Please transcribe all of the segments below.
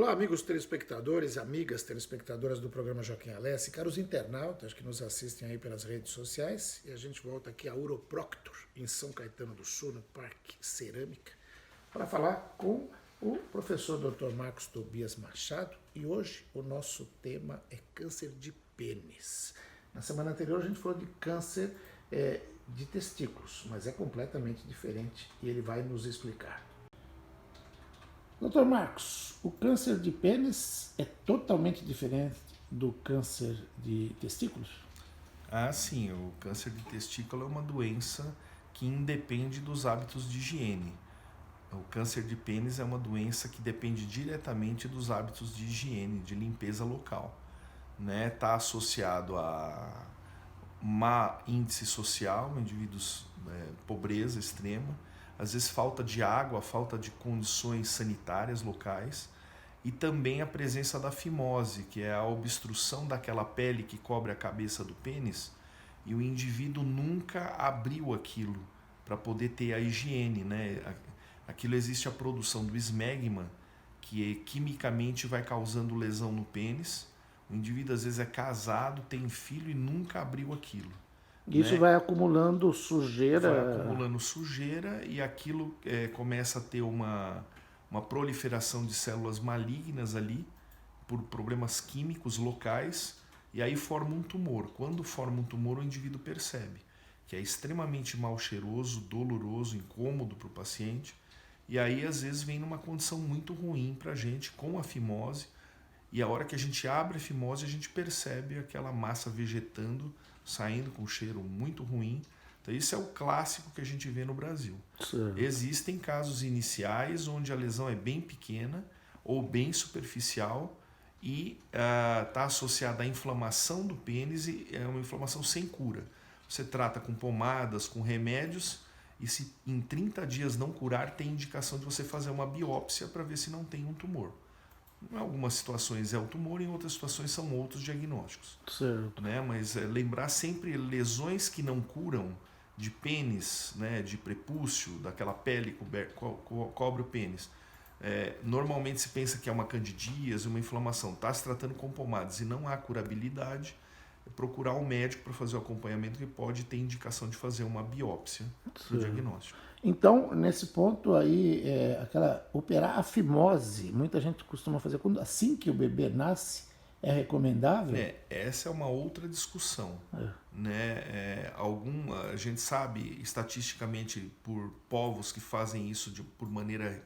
Olá, amigos telespectadores, amigas telespectadoras do programa Joaquim Alessi, caros internautas que nos assistem aí pelas redes sociais. E a gente volta aqui a Uroproctor, em São Caetano do Sul, no Parque Cerâmica, para falar com o professor Dr. Marcos Tobias Machado. E hoje o nosso tema é câncer de pênis. Na semana anterior a gente falou de câncer de testículos, mas é completamente diferente e ele vai nos explicar. Dr. Marcos, o câncer de pênis é totalmente diferente do câncer de testículos? Ah, sim, o câncer de testículo é uma doença que independe dos hábitos de higiene. O câncer de pênis é uma doença que depende diretamente dos hábitos de higiene, de limpeza local. Está associado a má índice social, indivíduos, pobreza extrema, às vezes falta de água, falta de condições sanitárias locais e também a presença da fimose, que é a obstrução daquela pele que cobre a cabeça do pênis e o indivíduo nunca abriu aquilo para poder ter a higiene, Aquilo existe a produção do esmegma, que quimicamente vai causando lesão no pênis. O indivíduo às vezes é casado, tem filho e nunca abriu aquilo. Isso vai acumulando sujeira. Vai acumulando sujeira e aquilo começa a ter uma proliferação de células malignas ali, por problemas químicos locais, e aí forma um tumor. Quando forma um tumor, o indivíduo percebe que é extremamente mal cheiroso, doloroso, incômodo para o paciente, e aí às vezes vem numa condição muito ruim para a gente, com a fimose, e a hora que a gente abre a fimose, a gente percebe aquela massa vegetando, saindo com um cheiro muito ruim. Então isso é o clássico que a gente vê no Brasil. Certo. Existem casos iniciais onde a lesão é bem pequena ou bem superficial e está associada à inflamação do pênis e é uma inflamação sem cura. Você trata com pomadas, com remédios e se em 30 dias não curar, tem indicação de você fazer uma biópsia para ver se não tem um tumor. Em algumas situações é o tumor, em outras situações são outros diagnósticos. Certo. Mas lembrar sempre lesões que não curam de pênis, de prepúcio, daquela pele que cobre o pênis. Normalmente se pensa que é uma candidíase, uma inflamação. Está se tratando com pomadas e não há curabilidade, procurar um médico para fazer o acompanhamento que pode ter indicação de fazer uma biópsia para o diagnóstico. Então, nesse ponto aí, operar a fimose, muita gente costuma fazer assim que o bebê nasce, é recomendável? Essa é uma outra discussão. A gente sabe estatisticamente por povos que fazem isso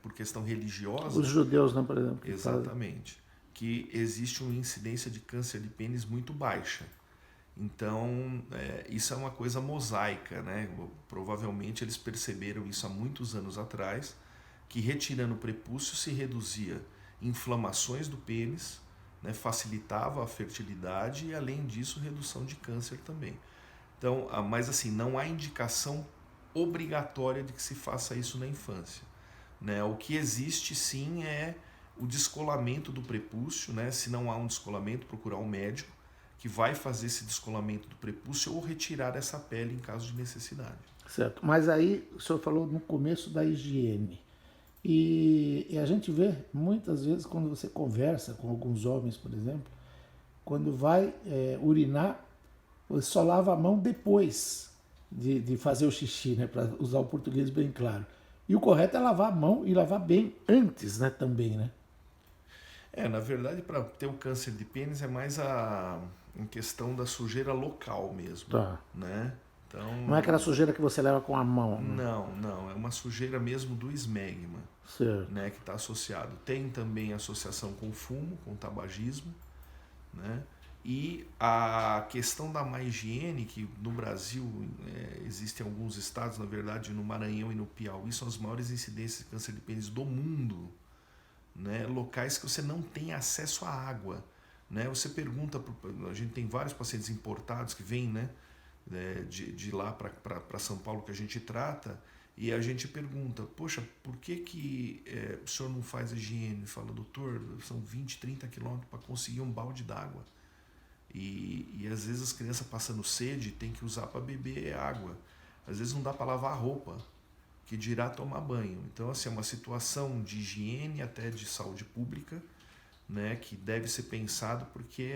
por questão religiosa. Os judeus, por exemplo. Exatamente. Que existe uma incidência de câncer de pênis muito baixa. Então, isso é uma coisa mosaica, Provavelmente eles perceberam isso há muitos anos atrás, que retirando o prepúcio se reduzia inflamações do pênis, facilitava a fertilidade e, além disso, redução de câncer também. Então, mas assim, não há indicação obrigatória de que se faça isso na infância. O que existe sim é o descolamento do prepúcio, se não há um descolamento, procurar um médico que vai fazer esse descolamento do prepúcio ou retirar essa pele em caso de necessidade. Certo, mas aí o senhor falou no começo da higiene. E a gente vê muitas vezes quando você conversa com alguns homens, por exemplo, quando vai urinar, você só lava a mão depois de fazer o xixi, para usar o português bem claro. E o correto é lavar a mão e lavar bem antes, também, Na verdade, para ter o câncer de pênis é mais em questão da sujeira local mesmo. Tá. Então, não é aquela sujeira que você leva com a mão. Não. É uma sujeira mesmo do esmegma. Certo. Que está associado. Tem também associação com fumo, com tabagismo. E a questão da má higiene, que no Brasil existem alguns estados, na verdade, no Maranhão e no Piauí, são as maiores incidências de câncer de pênis do mundo. Locais que você não tem acesso à água. Você pergunta, a gente tem vários pacientes importados que vêm de lá para São Paulo que a gente trata, e a gente pergunta, poxa, por que o senhor não faz higiene? Fala, doutor, são 20, 30 quilômetros para conseguir um balde d'água. E às vezes as crianças passando sede tem que usar para beber água. Às vezes não dá para lavar a roupa, que dirá tomar banho. Então, assim, é uma situação de higiene, até de saúde pública, né, que deve ser pensado, porque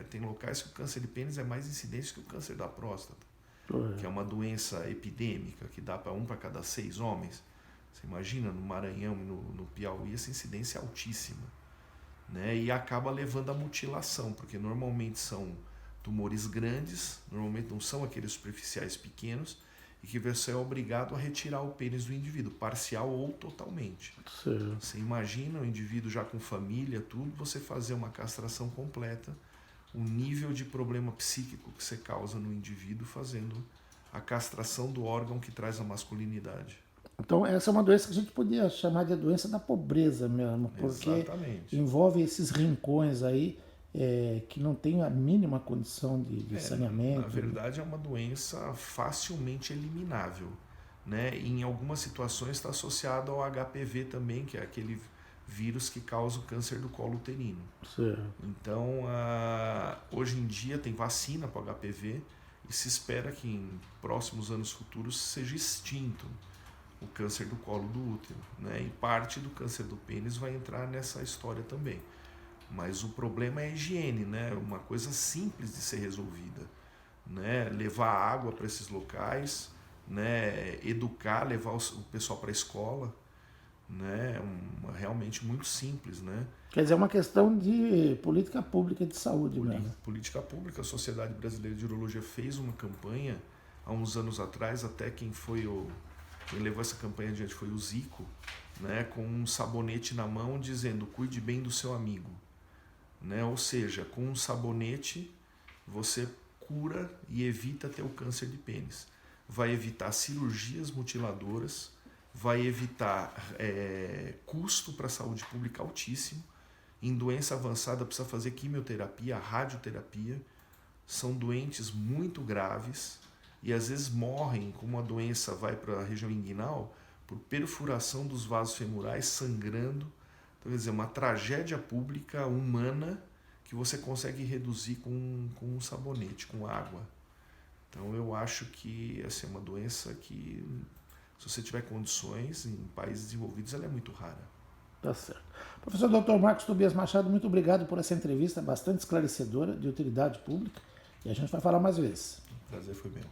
tem locais que o câncer de pênis é mais incidente que o câncer da próstata, que é uma doença epidêmica, que dá para 1 para cada 6 homens. Você imagina, no Maranhão e no Piauí, essa incidência é altíssima, né, e acaba levando à mutilação, porque normalmente são tumores grandes, normalmente não são aqueles superficiais pequenos, e que você é obrigado a retirar o pênis do indivíduo, parcial ou totalmente. Sim. Você imagina o indivíduo já com família, tudo, você fazer uma castração completa, o nível de problema psíquico que você causa no indivíduo fazendo a castração do órgão que traz a masculinidade. Então essa é uma doença que a gente podia chamar de doença da pobreza mesmo, porque Exatamente. envolve esses rincões aí que não tem a mínima condição de saneamento. Na verdade, é uma doença facilmente eliminável, né? E em algumas situações está associado ao HPV também, que é aquele vírus que causa o câncer do colo uterino. Sim. Então, hoje em dia tem vacina para o HPV e se espera que em próximos anos futuros seja extinto o câncer do colo do útero, né? E parte do câncer do pênis vai entrar nessa história também. Mas o problema é a higiene, né? Uma coisa simples de ser resolvida, né? Levar água para esses locais, né? Educar, levar o pessoal para a escola, né? Realmente muito simples, né? Quer dizer, é uma questão de política pública de saúde mesmo. Política pública. A Sociedade Brasileira de Urologia fez uma campanha há uns anos atrás, até quem levou essa campanha adiante foi o Zico, né? Com um sabonete na mão dizendo: cuide bem do seu amigo. Né? Ou seja, com um sabonete você cura e evita ter o câncer de pênis. Vai evitar cirurgias mutiladoras, vai evitar custo para a saúde pública altíssimo. Em doença avançada precisa fazer quimioterapia, radioterapia. São doentes muito graves e às vezes morrem, como a doença vai para a região inguinal, por perfuração dos vasos femorais, sangrando. Então, quer dizer, uma tragédia pública humana que você consegue reduzir com um sabonete, com água. Então, eu acho que essa é uma doença que, se você tiver condições, em países desenvolvidos, ela é muito rara. Tá certo. Professor Dr. Marcos Tobias Machado, muito obrigado por essa entrevista bastante esclarecedora, de utilidade pública. E a gente vai falar mais vezes. O prazer foi meu.